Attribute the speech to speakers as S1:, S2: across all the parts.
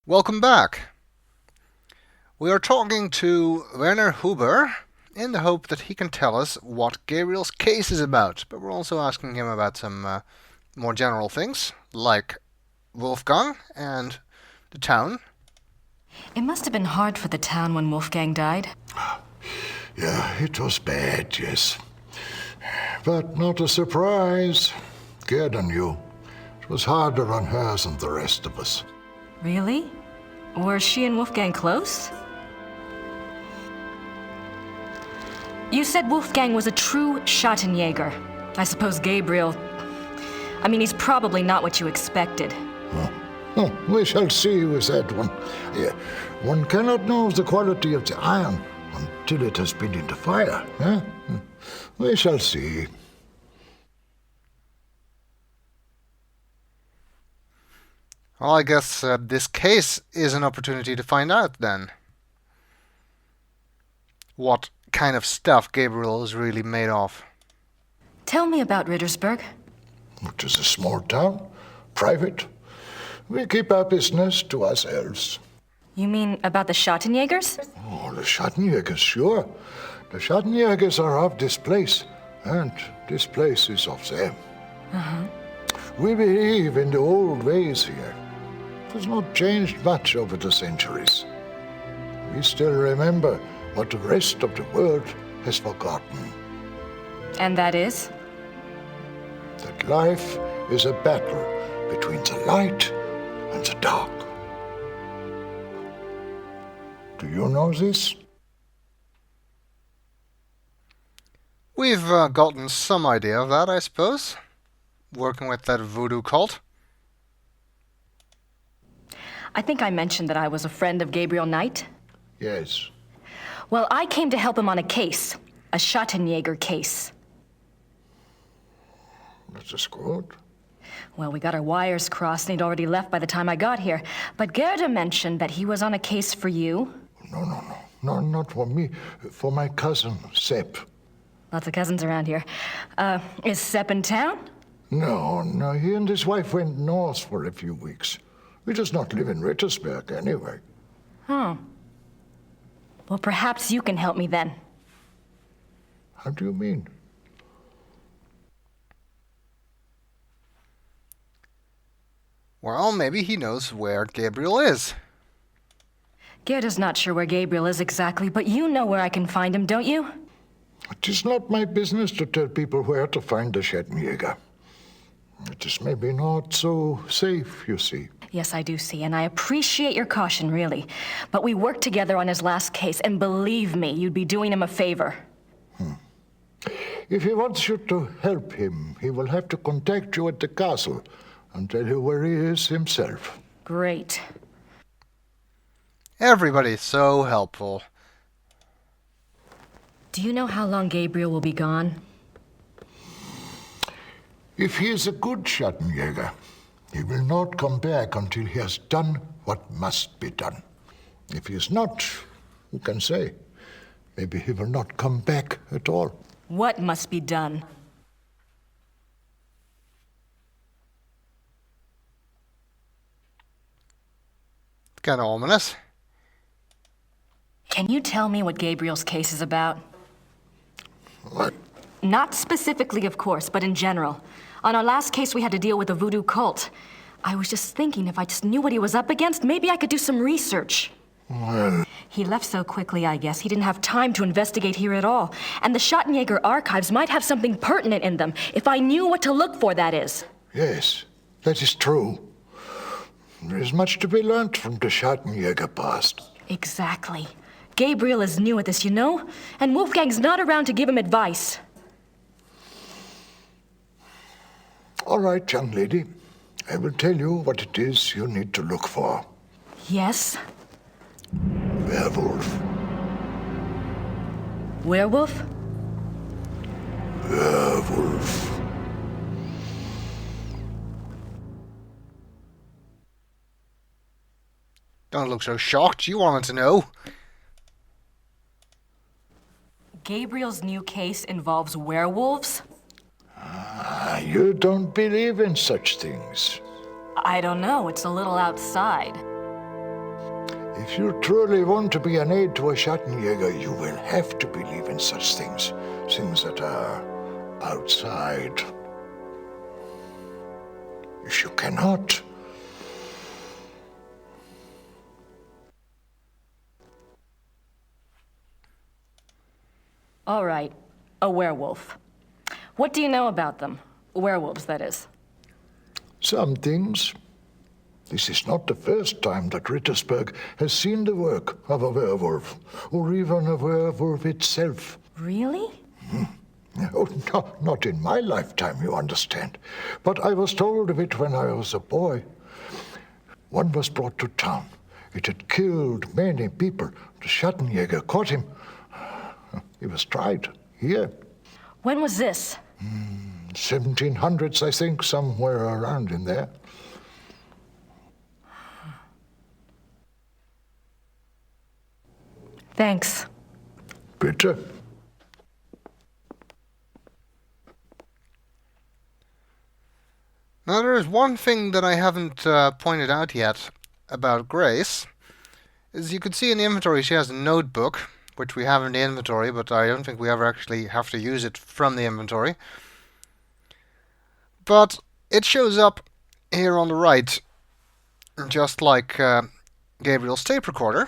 S1: Welcome back. We are talking to Lerner Hoover in the hope that he can tell us what Gabriel's case is about, but we're also asking him about some more general things, like Wolfgang and the town.
S2: It must have been hard for the town when Wolfgang died.
S3: Yeah, it was bad, yes. But not a surprise. Gerda knew. It was harder on her than the rest of us.
S2: Really? Were she and Wolfgang close? You said Wolfgang was a true Schattenjäger. I suppose Gabriel... he's probably not what you expected.
S3: We shall see with that one. Yeah, one cannot know the quality of the iron until it has been in the fire. We shall see.
S1: Well, I guess this case is an opportunity to find out then what kind of stuff Gabriel is really made of.
S2: Tell me about Rittersberg.
S3: It is a small town, private. We keep our business to ourselves.
S2: You mean about the Schattenjägers?
S3: Oh, the Schattenjägers, sure. The Schattenjägers are of this place, and this place is of them. We believe in the old ways here. It has not changed much over the centuries. We still remember what the rest of the world has forgotten.
S2: And that is?
S3: That life is a battle between the light and the dark. Do you know this?
S1: We've gotten some idea of that, I suppose, working with that voodoo cult.
S2: I think I mentioned that I was a friend of Gabriel Knight.
S3: Yes.
S2: Well, I came to help him on a case. A Schattenjäger case.
S3: That is good.
S2: Well, we got our wires crossed and he'd already left by the time I got here. But Gerda mentioned that he was on a case for you.
S3: No, not for me. For my cousin, Sepp.
S2: Lots of cousins around here. Is Sepp in town?
S3: No, he and his wife went north for a few weeks. He does not live in Rittersberg anyway.
S2: Oh. Well, perhaps you can help me then.
S3: How do you mean?
S1: Well, maybe he knows where Gabriel is.
S2: Gerda's not sure where Gabriel is exactly, but you know where I can find him, don't you?
S3: It is not my business to tell people where to find the Schattenjäger. It is maybe not so safe, you see.
S2: Yes, I do see, and I appreciate your caution, really. But we worked together on his last case, and believe me, you'd be doing him a favor.
S3: If he wants you to help him, he will have to contact you at the castle and tell you where he is himself.
S2: Great.
S1: Everybody's so helpful.
S2: Do you know how long Gabriel will be gone?
S3: If he is a good Schattenjäger, he will not come back until he has done what must be done. If he is not, who can say? Maybe he will not come back at all.
S2: What must be done?
S1: Kind of ominous.
S2: Can you tell me what Gabriel's case is about?
S3: What?
S2: Not specifically, of course, but in general. On our last case, we had to deal with a voodoo cult. I was just thinking if I just knew what he was up against, maybe I could do some research.
S3: Well,
S2: He left so quickly, I guess. He didn't have time to investigate here at all. And the Schattenjäger archives might have something pertinent in them, if I knew what to look for, that is.
S3: yes, that is true. There is much to be learned from the Schattenjäger past.
S2: Exactly. Gabriel is new at this, you know? And Wolfgang's not around to give him advice.
S3: All right, young lady. I will tell you what it is you need to look for.
S2: Yes?
S3: Werewolf.
S2: Werewolf?
S3: Werewolf.
S1: Don't look so shocked. You wanted to know.
S2: Gabriel's new case involves werewolves?
S3: You don't believe in such things.
S2: I don't know. It's a little outside.
S3: If you truly want to be an aid to a Schattenjäger, you will have to believe in such things. Things that are outside. If you cannot,
S2: All right, a werewolf. What do you know about them? Werewolves, that is.
S3: some things. This is not the first time that Rittersberg has seen the work of a werewolf, or even a werewolf itself.
S2: Really?
S3: Oh, no, not in my lifetime, you understand. But I was told of it when I was a boy. One was brought to town. It had killed many people. The Schattenjäger caught him. He was tried here.
S2: When was this?
S3: 1700s, I think, somewhere around in there.
S2: Thanks.
S3: Bitte.
S1: Now, there is one thing that I haven't pointed out yet about Grace. As you can see in the inventory, she has a notebook, which we have in the inventory, but I don't think we ever actually have to use it from the inventory. But it shows up here on the right, just like Gabriel's tape recorder.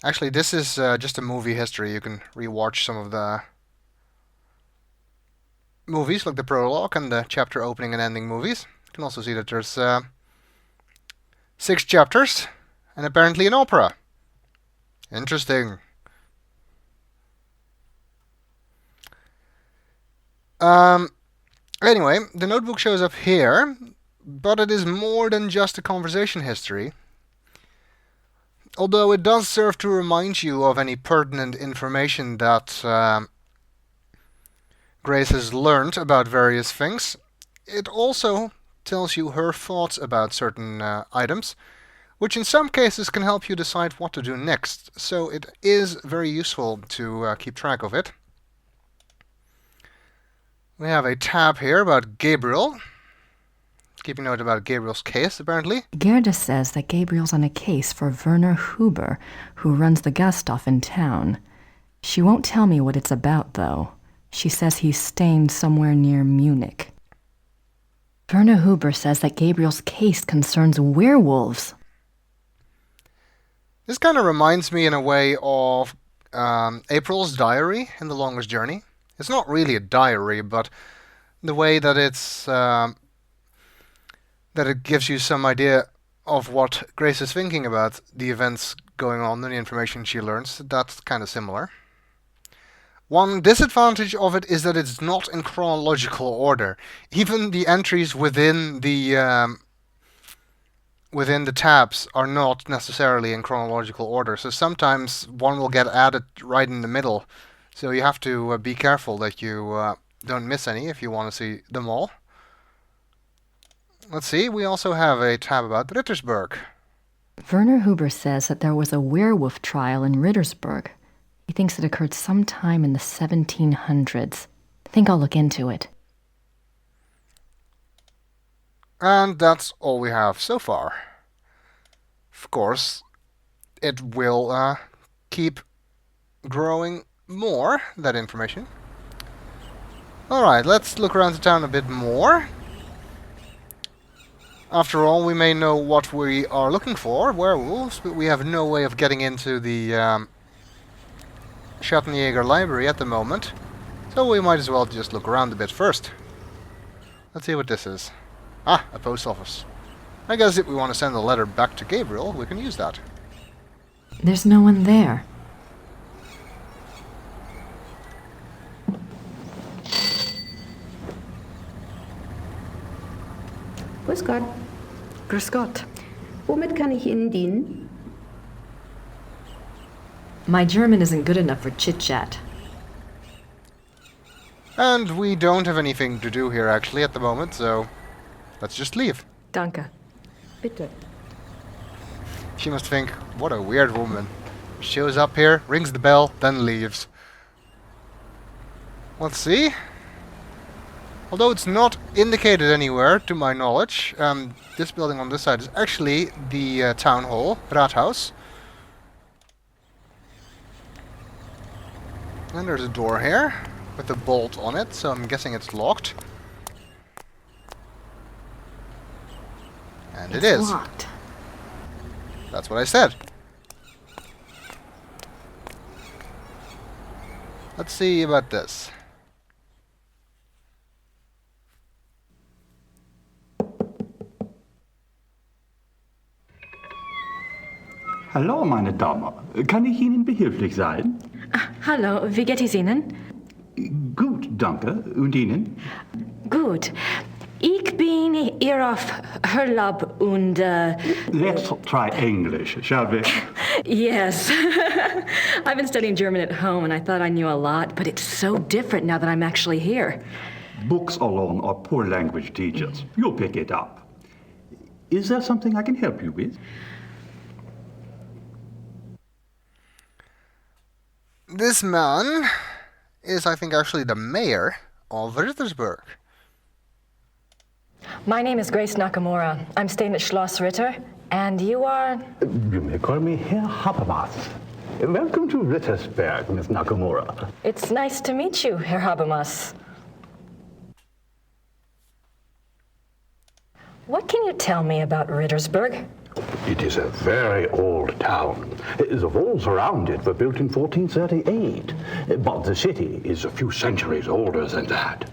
S1: Actually, this is just a movie history. You can rewatch some of the movies, like the prologue and the chapter opening and ending movies. You can also see that there's 6 chapters, and apparently an opera. Interesting. Anyway, the notebook shows up here, but it is more than just a conversation history. Although it does serve to remind you of any pertinent information that Grace has learned about various things. It also tells you her thoughts about certain items, which in some cases can help you decide what to do next, so it is very useful to keep track of it. We have a tab here about Gabriel, keeping note about Gabriel's case, apparently.
S4: Gerda says that Gabriel's on a case for Lerner Hoover, who runs the Gasthof in town. She won't tell me what it's about, though. She says he's staying somewhere near Munich. Lerner Hoover says that Gabriel's case concerns werewolves.
S1: This kind of reminds me in a way of April's diary in The Longest Journey. It's not really a diary, but the way that that it gives you some idea of what Grace is thinking about the events going on and the information she learns, that's kind of similar. One disadvantage of it is that it's not in chronological order. Even the entries within the tabs are not necessarily in chronological order, so sometimes one will get added right in the middle. So you have to be careful that you don't miss any if you want to see them all. Let's see, we also have a tab about Rittersberg.
S4: Lerner Hoover says that there was a werewolf trial in Rittersberg. He thinks it occurred sometime in the 1700s. I think I'll look into it.
S1: And that's all we have so far. Of course, it will keep growing more, that information. Alright, let's look around the town a bit more. After all, we may know what we are looking for, werewolves, but we have no way of getting into the Schattenjäger library at the moment. So we might as well just look around a bit first. Let's see what this is. Ah, a post office. I guess if we want to send a letter back to Gabriel, we can use that.
S4: There's no one there.
S5: Grüß Gott.
S2: Grüß Gott.
S5: Womit kann ich Ihnen dienen?
S4: My German isn't good enough for chit-chat.
S1: And we don't have anything to do here actually at the moment, so let's just leave.
S2: Danke.
S5: Bitte.
S1: She must think, what a weird woman. Shows up here, rings the bell, then leaves. Let's see. Although it's not indicated anywhere, to my knowledge, this building on this side is actually the town hall, Rathaus. And there's a door here, with a bolt on it, so I'm guessing it's locked. And it is.
S2: Locked.
S1: That's what I said. Let's see about this.
S6: Hallo, meine Dame. Kann ich Ihnen behilflich sein?
S2: Hallo, wie geht es Ihnen?
S6: Gut, danke. Und Ihnen?
S2: Gut. Ich bin hier auf Urlaub und,
S6: Let's try English, shall we?
S2: yes. I've been studying German at home and I thought I knew a lot, but it's so different now that I'm actually here.
S6: Books alone are poor language teachers. You'll pick it up. Is there something I can help you with?
S1: This man is, I think, actually the mayor of Rittersberg.
S2: My name is Grace Nakamura. I'm staying at Schloss Ritter, and you are...
S6: You may call me Herr Habermas. Welcome to Rittersberg, Miss Nakamura.
S2: It's nice to meet you, Herr Habermas. What can you tell me about Rittersberg?
S6: It is a very old town. The walls around it were built in 1438, but the city is a few centuries older than that.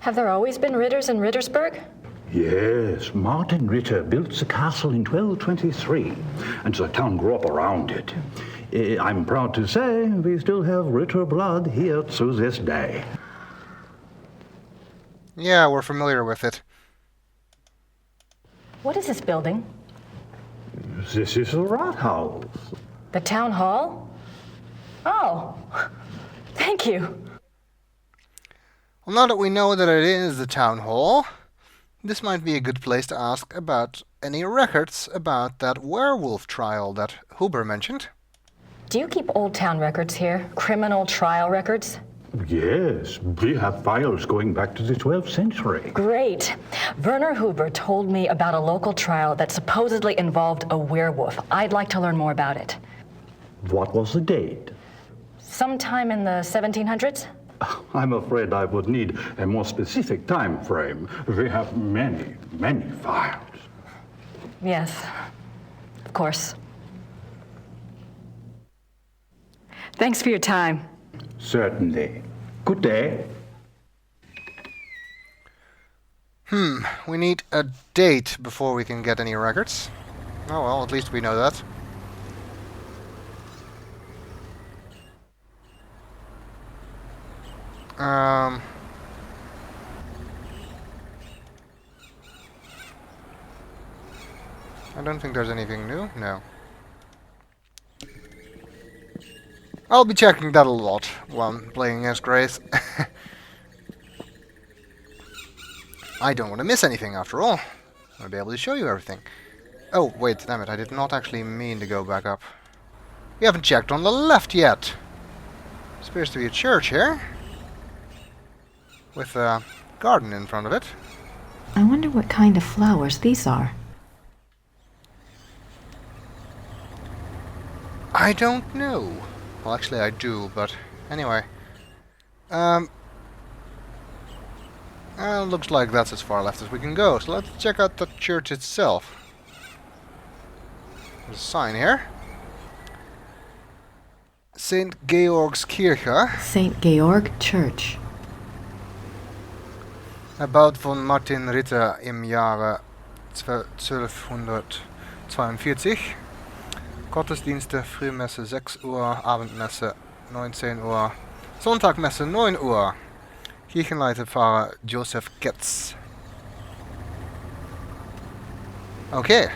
S2: Have there always been Ritters in Rittersberg?
S6: Yes, Martin Ritter built the castle in 1223, and the town grew up around it. I'm proud to say we still have Ritter blood here to this day.
S1: Yeah, we're familiar with it.
S2: What is this building?
S6: This is the Rathaus.
S2: The town hall? Oh, thank you.
S1: Well, now that we know that it is the town hall, this might be a good place to ask about any records about that werewolf trial that Hoover mentioned.
S2: Do you keep old town records here? Criminal trial records?
S6: Yes, we have files going back to the 12th century.
S2: Great. Lerner Hoover told me about a local trial that supposedly involved a werewolf. I'd like to learn more about it.
S6: What was the date?
S2: Sometime in the 1700s?
S6: I'm afraid I would need a more specific time frame. We have many, many files.
S2: Yes, of course. Thanks for your time.
S6: Certainly. Good day.
S1: We need a date before we can get any records. Oh well, at least we know that. I don't think there's anything new. No. I'll be checking that a lot while I'm playing as Grace. I don't want to miss anything after all. I want to be able to show you everything. Oh, wait, damn it, I did not actually mean to go back up. We haven't checked on the left yet. There appears to be a church here. With a garden in front of it.
S4: I wonder what kind of flowers these are.
S1: I don't know. Well, actually I do, but anyway. Looks like that's as far left as we can go, so let's check out the church itself. There's a sign here. St. Georg's Kirche.
S4: St. Georg Church.
S1: Erbaut von Martin Ritter im Jahre 1242. Gottesdienste, Frühmesse 6 Uhr, Abendmesse 19 Uhr, Sonntagmesse 9 Uhr. Kirchenleiter Pfarrer Joseph Getz. Okay,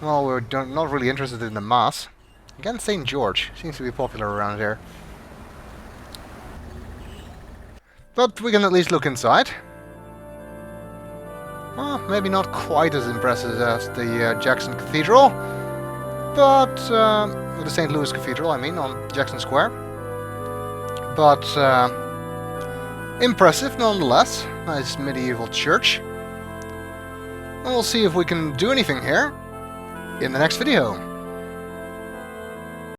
S1: well, we're not really interested in the Mass. Again, St. George seems to be popular around here. But we can at least look inside. Well, maybe not quite as impressive as the Jackson Cathedral. But, the St. Louis Cathedral, I mean, on Jackson Square. but impressive nonetheless. Nice medieval church. And we'll see if we can do anything here in the next video.